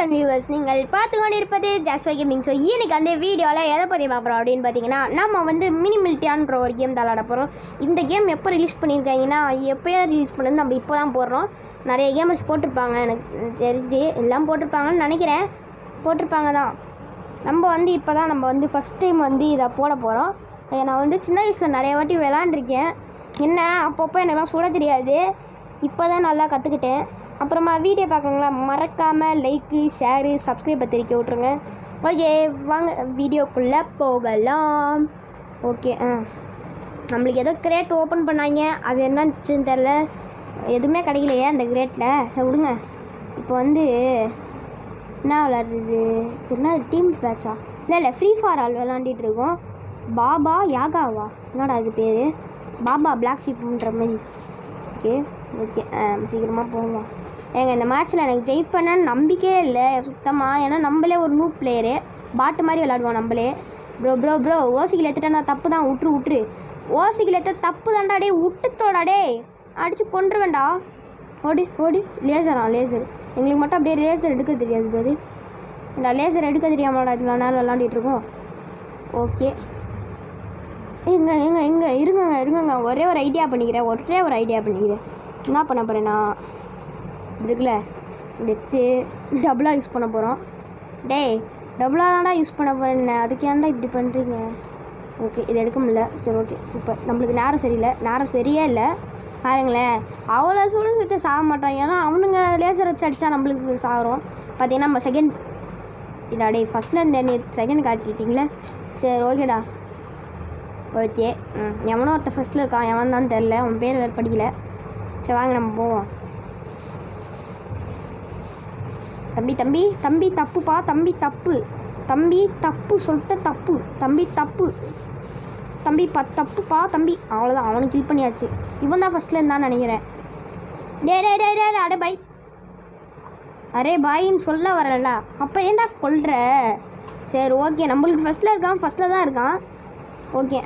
வணக்கம் வியூவர்ஸ், நீங்கள் பார்த்து கொண்டிருப்பது ஜஸ்ட் கேமிங். ஸோ இன்னைக்கு அந்த வீடியோவில் எதை பற்றி பார்க்குறோம் அப்படின்னு பார்த்தீங்கன்னா, நம்ம வந்து மினிமிலிட்டியான்ற ஒரு கேம் தான் விளாட போகிறோம். இந்த கேம் எப்போ ரிலீஸ் பண்ணியிருக்காங்கன்னா, எப்போயோ ரிலீஸ் பண்ணது நம்ம இப்போ தான் போடுறோம். நிறைய கேமர்ஸ் போட்டிருப்பாங்க, எனக்கு தெரிஞ்சு எல்லாம் போட்டிருப்பாங்கன்னு நினைக்கிறேன். போட்டிருப்பாங்க தான். நம்ம வந்து இப்போ தான் ஃபஸ்ட் டைம் வந்து இதை போட போகிறோம். நான் வந்து சின்ன வயசில் நிறைய வாட்டி விளாண்டுருக்கேன். என்ன அப்பப்போ எனக்குலாம் சுட தெரியாது, இப்போ தான் நல்லா கற்றுக்கிட்டேன். அப்புறமா வீடியோ பார்க்குறீங்களா, மறக்காமல் லைக்கு, ஷேரு, சப்ஸ்கிரைப் தெரிவிக்க விட்ருங்க. ஓகே, வாங்க வீடியோக்குள்ளே போகலாம். ஓகே, நம்மளுக்கு ஏதோ கிரேட் ஓப்பன் பண்ணாங்க, அது என்னன்னு தெரில, எதுவுமே கிடைக்கலையே அந்த கிரேட்டில். விடுங்க. இப்போ வந்து என்ன விளாடுறது, என்ன டீம் பேட்சா? இல்லை ஃப்ரீ ஃபார் ஆல் விளாண்டிட்டு இருக்கோம். பாபா யாகாவா, என்னடா அது பேர்? பாபா பிளாக் ஷீப்ன்ற மாதிரி. ஓகே ஓகே, சீக்கிரமாக போவோம். இந்த மேட்ச்சில் எனக்கு ஜெயிப்பேன்னு நம்பிக்கையே இல்லை சுத்தமாக. ஏன்னா நம்மளே ஒரு நியூ பிளேயரு, பாட்டு மாதிரி விளாடுவோம் நம்மளே. ப்ரோ ஓசிக்கில் எடுத்துட்டா தப்பு தான், விட்ரு. ஓசிக்கில் எடுத்த தப்பு தான்டா, டே விட்டுத்தோடா, அடித்து கொண்டுருவேண்டா. ஓடி லேசர் எங்களுக்கு மட்டும் அப்படியே லேசர் எடுக்க தெரியாது பாரு. இந்த லேசர் எடுக்க தெரியாமலடா இதில் நேரம் விளாண்டிகிட்ருக்கோம். ஓகே, எங்க இருங்க ஒரே ஒரு ஐடியா பண்ணிக்கிறேன். என்ன பண்ண போகிறேன்னா, இதுக்குல எடுத்து டபுளாக யூஸ் பண்ண போகிறோம். டபுளாக தான்டா யூஸ் பண்ண போகிறேன், அதுக்கு ஏன்டா இப்படி பண்ணுறீங்க? ஓகே, இது எடுக்க முடியல. சரி, ஓகே, சூப்பர். நம்மளுக்கு நேரம் சரியே இல்லை பாருங்களேன். அவ்வளோ சுட்டு சாக மாட்டோம், ஏன்னா அவனுங்க லேசர் வச்சு அடித்தா நம்மளுக்கு சாகிறோம். பார்த்தீங்கன்னா நம்ம செகண்ட் இல்லாடே ஃபஸ்ட்டில் இந்த செகண்ட் காட்டிட்டீங்களே. சரி, ஓகேடா. ஓகே, எவனோ ஒருத்த ஃபஸ்ட்டில் இருக்கான், எவன் தான் தெரில, அவன் பேர் வேறு படிக்கல. சரி வாங்க நம்ம போவோம். தம்பி தப்புப்பா, தப்பு சொல்லிட்ட, தப்புப்பா தம்பி. அவ்வளோதான், அவனுக்கு கில் பண்ணியாச்சு. இவன் தான் ஃபஸ்ட்டில் இருந்தான்னு நினைக்கிறேன். அடே பாய், அரே பாயின்னு சொல்ல வரலடா, அப்போ ஏன்டா கொல்ற? சரி ஓகே, நம்மளுக்கு ஃபஸ்ட்டில் தான் இருக்கான். ஓகே,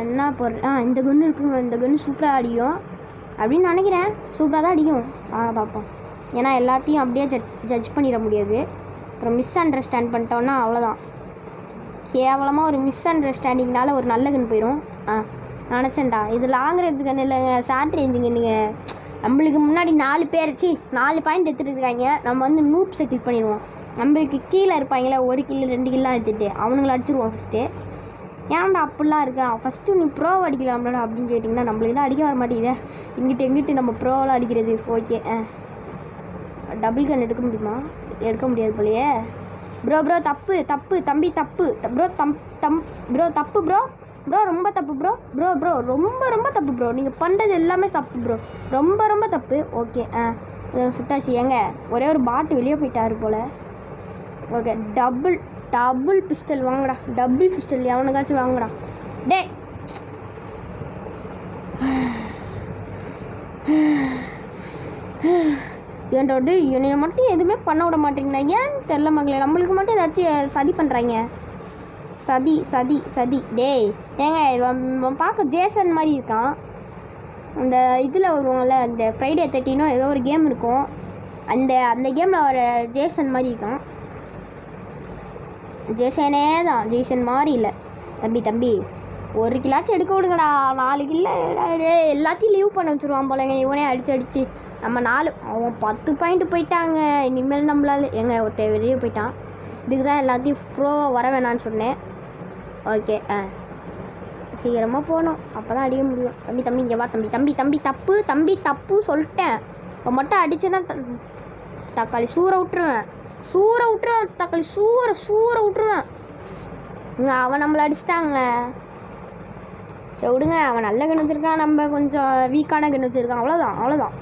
என்ன போடுற? இந்த கன்று இருக்குங்க, இந்த கன்று சூப்பராக அடிக்கும் அப்படின்னு நினைக்கிறேன். சூப்பராக தான் அடிக்கும், பார்ப்போம். ஏன்னா எல்லாத்தையும் அப்படியே ஜட்ஜ் பண்ணிட முடியாது. அப்புறம் மிஸ் அண்டர்ஸ்டாண்ட் பண்ணிட்டோன்னா அவ்வளோதான். கேவலமாக ஒரு மிஸ் அண்டர்ஸ்டாண்டிங்னால ஒரு நல்ல கன்று போயிடும். நினச்சேன்டா, இது லாங் ரேஞ்ச் கன்று இல்லைங்க, ஷார்ட் ரேஞ்சுங்க. நீங்கள் நம்மளுக்கு முன்னாடி 4 பாயிண்ட் எடுத்துகிட்டு இருக்காங்க. நம்ம வந்து நூப்ஸை கில் பண்ணிடுவோம். நம்மளுக்கு கீழே இருப்பாங்களே, 1 கில் 2 கில்லாம் எடுத்துகிட்டு அவனுங்களை அடிச்சிருவோம் ஃபஸ்ட்டு. ஏன்டா அப்படிலாம் இருக்கா? ஃபஸ்ட்டு நீ ப்ரோ அடிக்கலாம்லடா அப்படின்னு கேட்டிங்கன்னா, நம்மளுக்கு தான் அடிக்க வர மாட்டேங்குது. எங்கிட்டு நம்ம ப்ரோவெலாம் அடிக்கிறது. ஓகே, டபுள் கன் எடுக்க முடியுமா? எடுக்க முடியாது போலையே. ப்ரோ தப்பு தம்பி, தப்பு ப்ரோ, தப்பு ப்ரோ ரொம்ப தப்பு ப்ரோ ரொம்ப தப்பு ப்ரோ. நீங்கள் பண்ணுறது எல்லாமே தப்பு ப்ரோ, ரொம்ப தப்பு. ஓகே, சுட்டாச்சு. ஒரே ஒரு பாட்டு வெளியே போயிட்டாரு போல். ஓகே, டபுள் பிஸ்டல் வாங்கடா, டபுள் பிஸ்டல் எவனுக்காச்சும் வாங்கடா. ஏன்டா என்னைய மட்டும் எதுவுமே பண்ண விட மாட்டேங்கண்ணா, ஏன்னு தெரில மகளே. நம்மளுக்கு மட்டும் ஏதாச்சும் சதி பண்ணுறாங்க. சதி இவன் பார்க்க ஜேசன் மாதிரி இருக்கான். அந்த இதில் வருவாங்கள்ல, அந்த ஃப்ரைடே 13 ஏதோ ஒரு கேம் இருக்கும், அந்த கேமில் ஒரு ஜேசன் மாதிரி இருக்கான். ஜேசனே தான், ஜேசன் மாதிரி இல்லை. தம்பி 1 கில்லாச்சும் எடுக்க விடுங்கடா. 4 கில்ல எல்லாத்தையும் லீவ் பண்ண வச்சுருவான் போலங்க. இவனே அடிச்சு நம்ம 4, அவன் 10 பாயிண்ட் போயிட்டாங்க. இனிமேல் நம்மளால் ஒருத்தர் வெளியே போயிட்டான். இதுக்கு தான் எல்லாத்தையும் ப்ரோவாக வர வேணான்னு சொன்னேன். ஓகே, சீக்கிரமாக போகணும், அப்போ தான் அடிக்க முடியும். தம்பி இங்கே வா. தம்பி தப்பு சொல்லிட்டேன். அவன் மட்டும் அடிச்சேன்னா தக்காளி சூற விட்டுருவேன். தக்காளி சூற விட்டுருவேன். அவன் நம்மளை அடிச்சிட்டாங்க. சரி விடுங்க, அவன் நல்ல கன்று வச்சுருக்கான், நம்ம கொஞ்சம் வீக்கான கன்று வச்சுருக்கான். அவ்வளோதான்.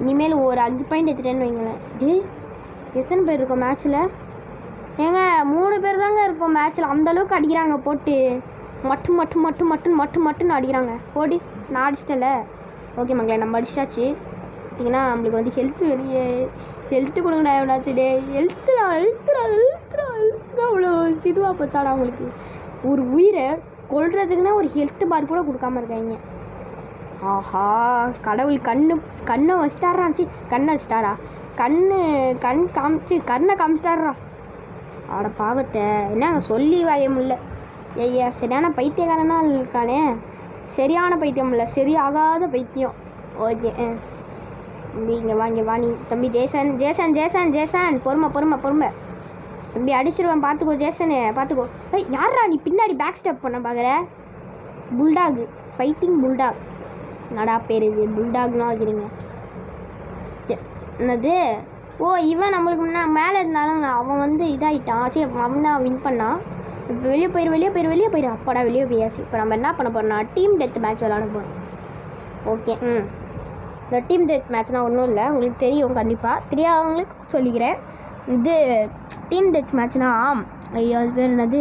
இனிமேல் ஒரு 5 பாயிண்ட் எடுத்துட்டேன்னு வைங்களேன். எத்தனை பேர் இருக்கோம் மேட்ச்சில்? 3 பேர் தாங்க இருக்கோம் மேட்ச்சில். அந்தளவுக்கு அடிக்கிறாங்க போட்டு, மட்டும் அடிக்கிறாங்க. ஓடி, நான் அடிச்சிட்டல. ஓகே மங்களே, நம்ம அடிச்சாச்சு. பார்த்தீங்கன்னா நம்மளுக்கு வந்து ஹெல்த்து கொடுங்கடா எவனாச்சு. ஹெல்த்துடா அவ்வளோ இதுவாக போச்சாடா அவங்களுக்கு. ஒரு உயிரை கொல்றதுக்குன்னா ஒரு ஹெல்த் பார் கூட கொடுக்காம இருக்காங்க. ஆஹா, கடவுள் கண்ணை வச்சிட்டாராச்சு. கண்ணை வச்சிட்டாரா? கண் கண்ணை காமிச்சிட்டாரா. அவட பாவத்தை என்னங்க சொல்லி வாய முடியல. ஐயா சரியான பைத்தியக்காரனா இருக்கானே. சரியான பைத்தியம் இல்லை, சரியாகாத பைத்தியம். ஓகே தம்பி இங்கே வா நீ தம்பி. ஜேசன் பொறுமை தம்பி அடிச்சிருவேன் பார்த்துக்கோ. ஜேசனு பார்த்துக்கோ. யாரா நீ பின்னாடி பேக் ஸ்டெப் பண்ண பார்க்குற? Bulldog, fighting bulldog. நடா பேர் இது புல்டாக்னா வைக்கிறீங்க என்னது? ஓ இவன் நம்மளுக்கு மேலே இருந்தாலும் அவன் வந்து இதாகிட்டான். சரி அவன் தான் வின் பண்ணான். இப்போ வெளியே போயிரு. அப்பாடா வெளியே போயாச்சு. இப்போ நம்ம என்ன பண்ண போகிறோம்னா டீம் டெத் மேட்ச் விளாட போகிறோம். ஓகே இந்த டீம் டெத் மேட்ச்னால் ஒன்றும் இல்லை, உங்களுக்கு தெரியும் கண்டிப்பாக. தெரியாதவங்களுக்கு சொல்லிக்கிறேன். இது டீம் டெத் மேட்ச்னா ஐயோ அது பேர் என்னது?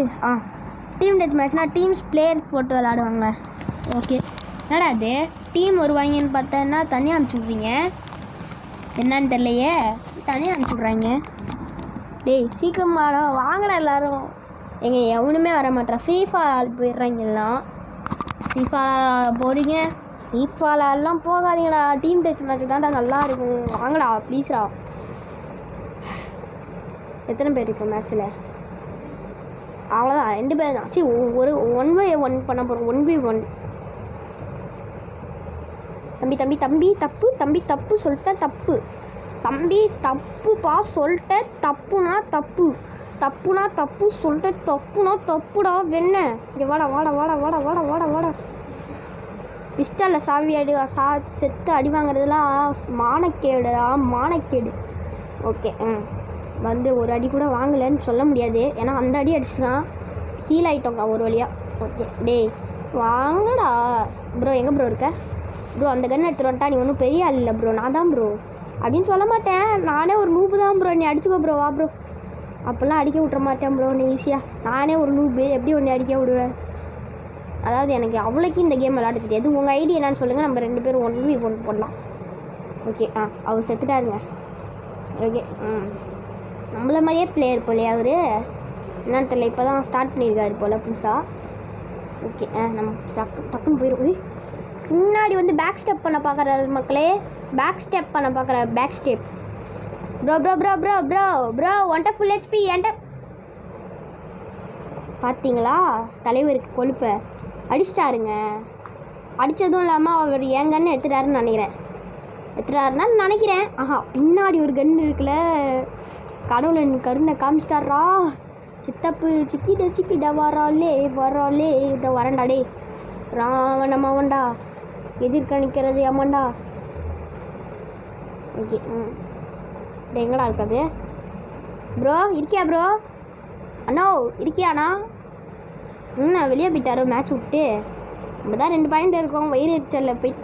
டீம் டெத் மேட்ச்னால் டீம்ஸ் பிளேயர்ஸ் போட்டு விளாடுவாங்க. ஓகே என்னடா அது டீம் வருவாங்கன்னு பார்த்தா தனியாக அனுப்பிச்சி விட்றீங்க என்னன்னு தெரியலையே. தனியாக அனுப்பிச்சி விட்றாங்க. டேய் சீக்கிரம் வாங்கடா எல்லோரும். எங்க எவனுமே வர மாட்டேன். ஃபீஃபா போயிடுறாங்க எல்லாம். ஃபீஃபா போகிறீங்க, ஃபீஃபாலாம் போகாதீங்கடா. டீம் டெஸ்ட் மேட்ச் தான்டா நல்லா இருக்கும். வாங்கடா ப்ளீஸ்டா. எத்தனை பேர் இருக்கு மேட்ச்சில்? அவ்வளோதான் 2 பேர் தான். சரி ஒரு 1v1 பண்ண போகிறோம். 1v1. தம்பி தப்பு சொல்லிட்டேன். தம்பி தப்புப்பா சொல்லிட்டேன். தப்புனா தப்பு சொல்லிட்டேன். தப்புடா வெண்ண. இங்கே வாடா. பிஸ்டலில் சாவி செத்து அடி வாங்குறதுலாம் மானக்கேடு. ஓகே வந்து ஒரு அடி கூட வாங்கலைன்னு சொல்ல முடியாது, ஏன்னா அந்த அடி அடிச்சுதான் ஹீல் ஆகிட்டோங்க ஒரு வழியாக. ஓகே டேய் வாங்கடா ப்ரோ. எங்கே ப்ரோ இருக்க ப்ரோ? அந்த கன் எடுத்துகிட்டு வந்துட்டா நீ ஒன்றும் பெரிய ஆள் இல்லை ப்ரோ. நான் தான் ப்ரோ அப்படின்னு சொல்ல மாட்டேன். நானே ஒரு நூபு தான் ப்ரோ. நீ அடிச்சுக்கோ ப்ரோ. வா ப்ரோ. அப்போல்லாம் அடிக்க விட்ற மாட்டேன் ப்ரோ நீ ஈஸியாக. நானே ஒரு நூபு எப்படி ஒன்று அடிக்க விடுவேன்? அதாவது எனக்கு அவ்வளோக்கு இந்த கேம் விளாட தெரியாது. உங்கள் ஐடி என்னன்னு சொல்லுங்கள், நம்ம 2 பேரும் 1v1 போடலாம். ஓகே அவர் செத்துட்டாருங்க. ஓகே நம்மள மாதிரியே பிளேயர் போலையே அவர். என்னன்னு தெரியல, இப்போ தான் ஸ்டார்ட் பண்ணியிருக்காரு போல் புதுசாக. ஓகே நம்ம டக்குன்னு போயிடும். முன்னாடி வந்து பேக் ஸ்டெப் பண்ண பார்க்குற மக்களே. Back step bro wonderful HP என்கிட்ட பார்த்தீங்களா? தலைவருக்கு கொழுப்பை அடிச்சிட்டாருங்க. அடித்ததும் இல்லாமல் அவர் என் கன்று எடுத்துட்டாருன்னு நினைக்கிறேன். பின்னாடி ஒரு கன்று இருக்குல்ல, கடவுளை கருணை காமிச்சிட்டாரா. சித்தப்பு சிக்கிட்ட வராளே இதை வரண்டா. டே ராவணமாவண்டா எதிர்கணிக்கிறது ஏமாண்டா. ஓகே எங்கடா இருக்காது ப்ரோ? இருக்கியா ப்ரோ? அண்ணா இருக்கியாண்ணா? வெளியே போயிட்டாரோ மேட்ச் விட்டு. நம்ம தான் 2 பாயிண்ட் இருக்கோம். வயிறு எரிச்சலில் போய்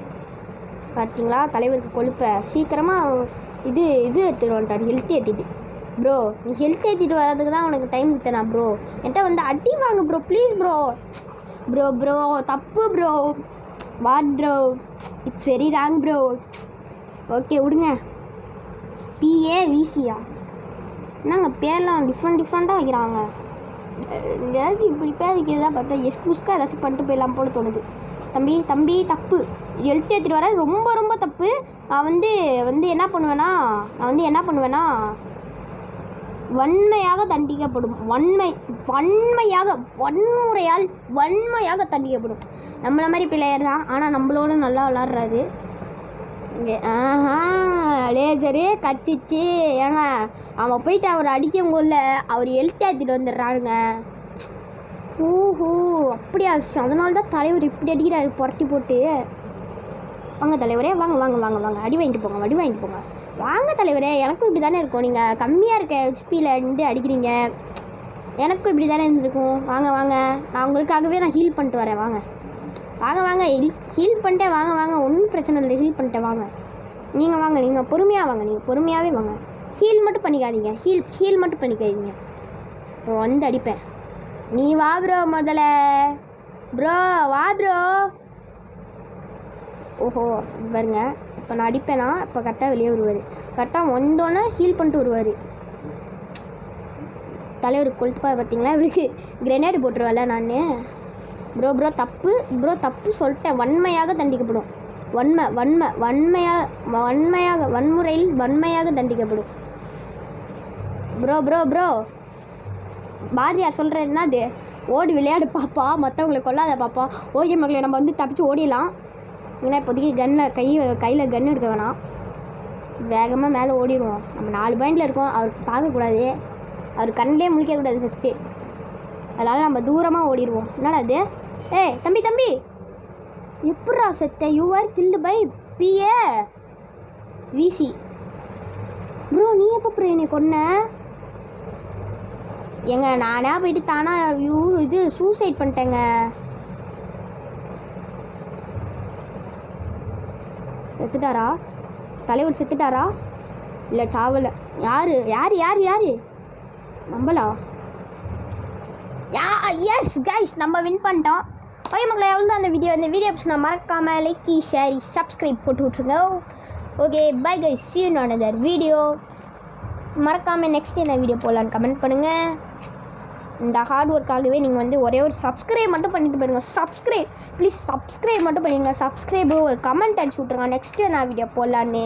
பார்த்தீங்களா தலைவருக்கு கொழுப்பை. சீக்கிரமாக இது எடுத்துகிட்டு வந்துட்டார். ஹெல்த் ஏற்றிட்டு ப்ரோ. நீ ஹெல்த் ஏற்றிட்டு வர்றதுக்கு தான் உனக்கு டைம் விட்டேனா ப்ரோ? என்கிட்ட வந்து அடி வாங்க ப்ரோ ப்ளீஸ் ப்ரோ. தப்பு bro. What bro? It's very wrong bro. Okay விடுங்க. PAVCயா? என்னங்க பேர்லாம் டிஃப்ரெண்ட்டாக வைக்கிறாங்க. ஏதாச்சும் இப்படி பேர் வைக்கிறதா பார்த்தா எஸ்கூஸ்க்காக ஏதாச்சும் பண்ணிட்டு போயிடலாம் போல தோணுது. தம்பி தப்பு. எழுத்து ஏற்றிட்டு வர ரொம்ப தப்பு. நான் வந்து என்ன பண்ணுவேன்னா வன்மையாக தண்டிக்கப்படும். வன்முறையாக தண்டிக்கப்படும். நம்மள மாதிரி பிள்ளையர் தான், ஆனால் நம்மளோட நல்லா விளாட்றாரு. இங்கே லேசரு கத்திச்சு. ஏங்க அவன் போயிட்டு அவர் அடிக்கவுள்ள அவர் எழுத்து ஏற்றிட்டு வந்துடுறாருங்க. அப்படியா விஷயம். அதனால தான் தலைவர் இப்படி அடிக்கிறாரு புரட்டி போட்டு. வாங்க தலைவரே வாங்க. அடி வாங்கிட்டு போங்க. வாங்க தலைவரே. எனக்கும் இப்படி தானே இருக்கும். நீங்கள் கம்மியாக இருக்க ஹெச்பியில் இருந்து அடிக்கிறீங்க. எனக்கும் இப்படி தானே இருந்திருக்கும். வாங்க நான் உங்களுக்காகவே ஹீல் பண்ணிட்டு வரேன். வாங்க ஹீல் பண்ணிட்டேன். வாங்க ஒன்றும் பிரச்சனை இல்லை. ஹீல் பண்ணிட்டேன். வாங்க நீங்கள் பொறுமையாகவே வாங்க. ஹீல் மட்டும் பண்ணிக்காதீங்க. ஹீல் மட்டும் பண்ணிக்காதீங்க. இப்போ வந்து அடிப்பேன். நீ வா ப்ரோ. முதல்ல ப்ரோ வா ப்ரோ. ஓஹோ பாருங்க. இப்போ நான் அடிப்பேனா இப்போ கரெக்டாக வெளியே வருவார். கரெக்டாக வந்தோன்னே ஹீல் பண்ணிட்டு வருவார். தலைவர் கொளுத்துப்பா பார்த்தீங்களா? இவருக்கு கிரெனேடு போட்டுருவால நான். ப்ரோ தப்பு சொல்லிட்டேன். வன்மையாக தண்டிக்கப்படும். வன்முறையில் வன்மையாக தண்டிக்கப்படும். ப்ரோ பாரதியார் சொல்கிறது என்னது? ஓடி விளையாடு பாப்பா, மற்றவங்களை கொல்லாத பாப்பா. ஓகே மக்களை, நம்ம வந்து தப்பிச்சு ஓடிடலாம். ஏன்னா இப்போதைக்கு கையில் கன் எடுக்க வேணாம். வேகமாக மேலே ஓடிடுவோம். நம்ம 4 பாயிண்டில் இருக்கோம். அவருக்கு பார்க்கக்கூடாது, அவர் கண்ணிலே முழிக்கக்கூடாது ஃபஸ்ட்டு. அதனால் நம்ம தூரமாக ஓடிடுவோம். என்னடா அது? ஏய் தம்பி எப்பட்றா செத்த? You are killed by BA VC. Bro நீ எப்போ ப்ரோ என்னை கொன்ன? ஏங்க நானே போயிட்டு தானா இது சூசைட் பண்ணிட்டேங்க. செத்துட்டாரா தலைவர்? செத்துட்டாரா இல்லை சாவலை? யாரு நம்பலா? எஸ் கைஸ், நம்ம வின் பண்ணிட்டோம். ஓகே மக்களை, எவ்வளோ தான் அந்த வீடியோ நான் மறக்காமல் லைக் ஷேர் சப்ஸ்கிரைப் போட்டு விட்ருங்க. Okay bye guys, see you in another video. மறக்காமல் நெக்ஸ்ட் என்ன வீடியோ போடலான்னு கமெண்ட் பண்ணுங்கள். இந்த ஹார்ட் ஒர்க்காகவே நீங்கள் வந்து ஒரே ஒரு சப்ஸ்கிரைப் மட்டும் பண்ணிட்டு போயிருங்க. ப்ளீஸ் சப்ஸ்கிரைப் மட்டும் பண்ணிங்க. சப்ஸ்கிரைபு ஒரு கமெண்ட் அடிச்சு விட்ருங்க நெக்ஸ்ட்டு நான் வீடியோ போடலான்னு.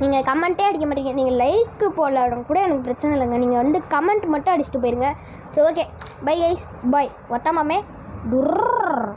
நீங்கள் கமெண்ட்டே அடிக்க மாட்டீங்க. நீங்கள் லைக்கு போடலாம் கூட எனக்கு பிரச்சனை இல்லைங்க. நீங்கள் வந்து கமெண்ட் மட்டும் அடிச்சுட்டு போயிருங்க. ஸோ ஓகே பை கைஸ், பாய். ஒட்டாமாமே டுர்.